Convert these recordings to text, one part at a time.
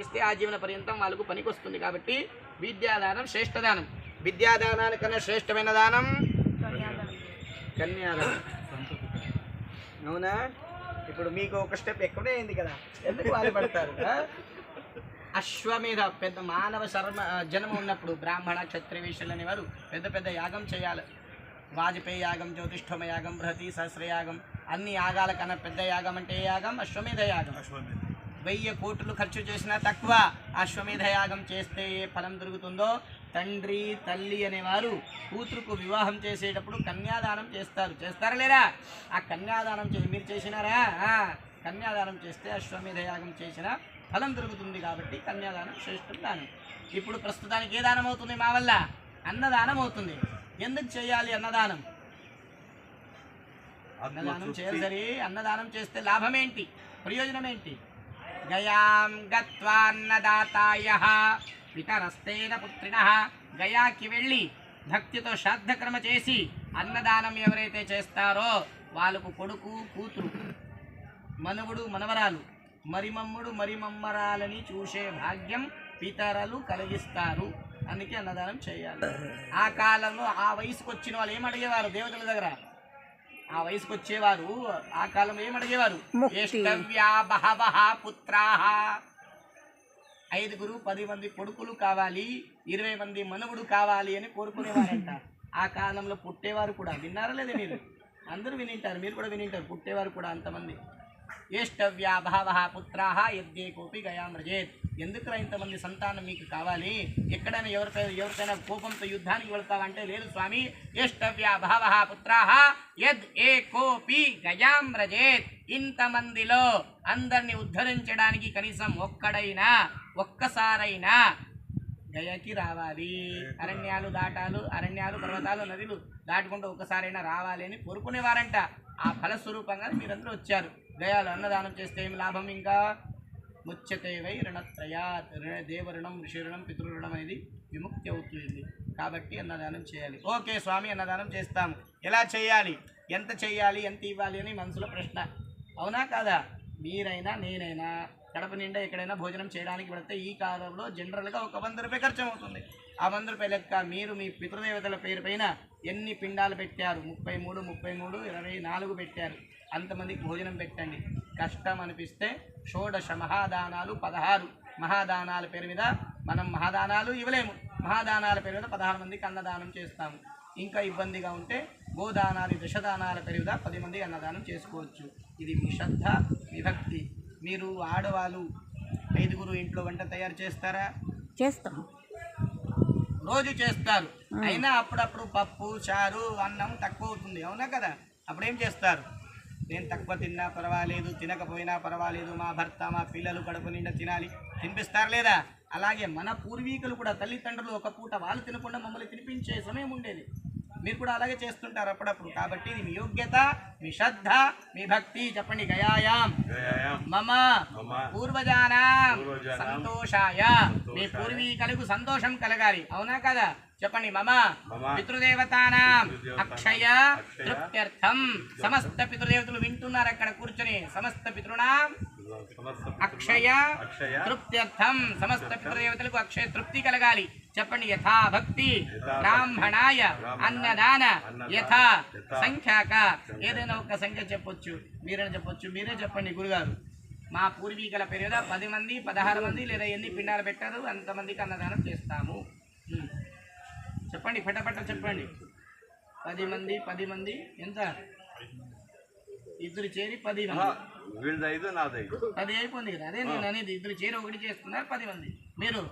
ఇస్తే ఆజీవన పర్యంతం వాళ్ళకు పనికొస్తుంది. కాబట్టి విద్యాదానం శ్రేష్టదానం. విద్యాదానానికన్నా శ్రేష్టమైన దానం కన్యాదానం. అవునా? ఇప్పుడు మీకు ఒక స్టెప్ ఎక్కువనే అయింది కదా, ఎందుకు బాధపడతారు? అశ్వమేధ పెద్ద మానవ జన్మ ఉన్నప్పుడు బ్రాహ్మణ క్షత్రియ వైశ్యులు అనేవారు పెద్ద పెద్ద యాగం చేయాలి. వాజపేయి యాగం, జ్యోతిష్ఠోమ యాగం, బృహతి సహస్రయాగం, అన్ని యాగాల కన్నా పెద్ద యాగం అంటే ఏ యాగం? అశ్వమేధ యాగం. 1000 కోట్లు ఖర్చు చేసినా తక్కువ. అశ్వమేధ యాగం చేస్తే ఏ ఫలం దొరుకుతుందో, తండ్రి తల్లి అనేవారు కూతురుకు వివాహం చేసేటప్పుడు కన్యాదానం చేస్తారు. చేస్తారా లేరా? ఆ కన్యాదానం మీరు చేసినారా? కన్యాదానం చేస్తే అశ్వమేధ యాగం చేసిన ఫలం దొరుకుతుంది. కాబట్టి కన్యాదానం శ్రేష్ఠ దానం. ఇప్పుడు ప్రస్తుతానికి ఏ దానం అవుతుంది మా వల్ల? అన్నదానం అవుతుంది. ఎందుకు చేయాలి అన్నదానం? అన్నదానం చేయాలి సరే, అన్నదానం చేస్తే లాభం ఏంటి, ప్రయోజనం ఏంటి? గయాం గత్వా అన్నదాతాయః పితరస్తేన పుత్రిణః. గయాకి వెళ్ళి భక్తితో శ్రాద్ధకర్మ చేసి అన్నదానం ఎవరైతే చేస్తారో వాళ్ళకు కొడుకు కూతురు, మనవుడు మనవరాలు, మరిమమ్ముడు మరిమమ్మరాలని చూసే భాగ్యం పితరలు కలిగిస్తారు. అందుకే అన్నదానం చేయాలి. ఆ కాలంలో ఆ వయసుకు వచ్చిన వాళ్ళు ఏమడిగేవారు దేవతల దగ్గర? ఆ వయసుకు వచ్చేవారు ఆ కాలంలో ఏమడిగేవారు? జ్యేష్ఠవ్యా బహవః పుత్రాః. 5 10 మంది కొడుకులు కావాలి, 20 మంది మనవుడు కావాలి అని కోరుకునేవారంట. ఆ కాలంలో పుట్టేవారు కూడా. విన్నారా లేదా మీరు? అందరూ వినింటారు, మీరు కూడా వినింటారు. పుట్టేవారు కూడా అంతమంది. జ్యేష్ఠవ్యా బహవః పుత్రాః యద్యేకోపి గయామ్రజేత్. ఎందుకురా ఇంతమంది సంతానం మీకు కావాలి? ఎక్కడైనా ఎవరికైనా కోపంతో యుద్ధానికి వెళ్తావంటే లేదు స్వామి, జ్యేష్ఠవ్యా బహవః పుత్రాః యద్యేకోపి గయామ్రజేత్. ఇంతమందిలో అందరినీ ఉద్ధరించడానికి కనీసం ఒక్కసారైనా గయకి రావాలి. అరణ్యాలు పర్వతాలు నదులు దాటుకుంటూ ఒక్కసారైనా రావాలి అని కోరుకునేవారంట. ఆ ఫలస్వరూపంగా మీరందరూ వచ్చారు. గయాలు అన్నదానం చేస్తే ఏమి లాభం? ఇంకా ముచ్యతే వై రుణత్రయాత్. దేవరుణం, ఋషిరుణం, పితృరుణం అనేది విముక్తి అవుతుంది. కాబట్టి అన్నదానం చేయాలి. ఓకే స్వామి, అన్నదానం చేస్తాము. ఎలా చేయాలి, ఎంత చేయాలి, ఎంత ఇవ్వాలి అని మనసులో ప్రశ్న. అవునా కాదా? మీరైనా నేనైనా కడప నిండా ఎక్కడైనా భోజనం చేయడానికి వెళితే ఈ కాలంలో జనరల్గా ఒక 100 రూపాయలు ఖర్చు అవుతుంది. ఆ 100 రూపాయల లెక్క మీరు మీ పితృదేవతల పేరు పైన ఎన్ని పిండాలు పెట్టారు? 33, 24 పెట్టారు. అంతమందికి భోజనం పెట్టండి. కష్టం అనిపిస్తే షోడశ మహాదానాలు 16 మహాదానాల పేరు మీద మనం మహాదానాలు ఇవ్వలేము. మహాదానాల పేరు మీద 16 మందికి అన్నదానం చేస్తాము. ఇంకా ఇబ్బందిగా ఉంటే గోదానాది దశదానాల పేరు మీద 10 మందికి అన్నదానం చేసుకోవచ్చు. ఇది మీ శ్రద్ధ, మీ భక్తి. మీరు ఆడవాళ్ళు 5 ఇంట్లో వంట తయారు చేస్తారా? చేస్తాం, రోజు చేస్తారు. అయినా అప్పుడప్పుడు పప్పు, చారు, అన్నం తక్కువ అవుతుంది. అవునా కదా? అప్పుడేం చేస్తారు? నేను తక్కువ తిన్నా పర్వాలేదు, తినకపోయినా పర్వాలేదు, మా భర్త మా పిల్లలు కడుపు నిండా తినాలి, తినిపిస్తారు లేదా? అలాగే మన పూర్వీకులు కూడా తల్లిదండ్రులు ఒక పూట వాళ్ళు తినకుండా మమ్మల్ని తినిపించే సమయం ఉండేది. మీరు కూడా అలాగే చేస్తుంటారు అప్పుడప్పుడు. కాబట్టి ఇది మీ యోగ్యత, మీ శ్రద్ధ, మీ భక్తి. చెప్పండి, గయాయాం మమ పూర్వజానాం సంతోషాయ. మీ పూర్వీకులకు సంతోషం కలగాలి. అవునా కదా? చెప్పండి, మమ పితృదేవతానాం అక్షయ తృప్త్యర్థం. సమస్త పితృదేవతలు వింటున్నారు అక్కడ కూర్చొని. సమస్త పితృనాం అక్షయ తృప్త్యర్థం. సమస్త పితృదేవతలకు అక్షయ తృప్తి కలగాలి. చెప్పండి, యథా భక్తి బ్రాహ్మణాయ అన్నదాన యథా సంఖ్యాక. ఏదైనా ఒక సంఖ్య చెప్పొచ్చు, మీరైనా చెప్పొచ్చు. మీరే చెప్పండి గురుగారు. మా పూర్వీకుల పేరు మీద 10 మంది 16 మంది లేదా ఎన్ని పిండాలు పెట్టారు అంతమందికి అన్నదానం చేస్తాము. చెప్పండి, పట్టపట్ట చెప్పండి. 10 మంది ఎంత? 2 చేరి 10 మంది. 10 అయిపోయింది కదా? అదే నేను అనేది. 2 చేరి 1 చేస్తున్నారు 10 మంది. మీరు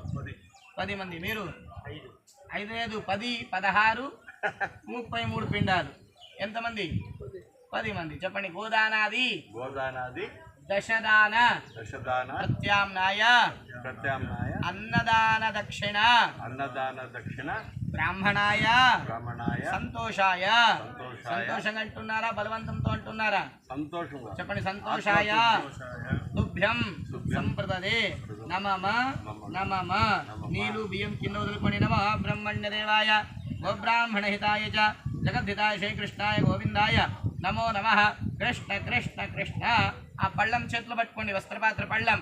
10 మంది. మీరు 5 5 10 16 33 పిండాలు. ఎంతమంది? 10 మంది. చెప్పండి, గోదానాది దశదాన ప్రత్యామ్నాయ అన్నదాన దక్షిణ బ్రాహ్మణాయ సంతోషాయ. సంతోషంగా అంటున్నారా, బలవంతంతో అంటున్నారా? చెప్పండి, సంతోషాయ తుభ్యం సంప్రదదే నమమ నమమ. నీళ్ళు బియ్యం కింద వదులుకొని నమ బ్రహ్మణ్య దేవాయ గోబ్రాహ్మణ హితాయ చ జగద్ధితాయ శ్రీకృష్ణాయ గోవిందాయ నమో నమః. కృష్ణ కృష్ణ కృష్ణ. ఆ పళ్ళం చేతిలో పట్టుకోండి, వస్త్రపాత్ర పళ్ళం.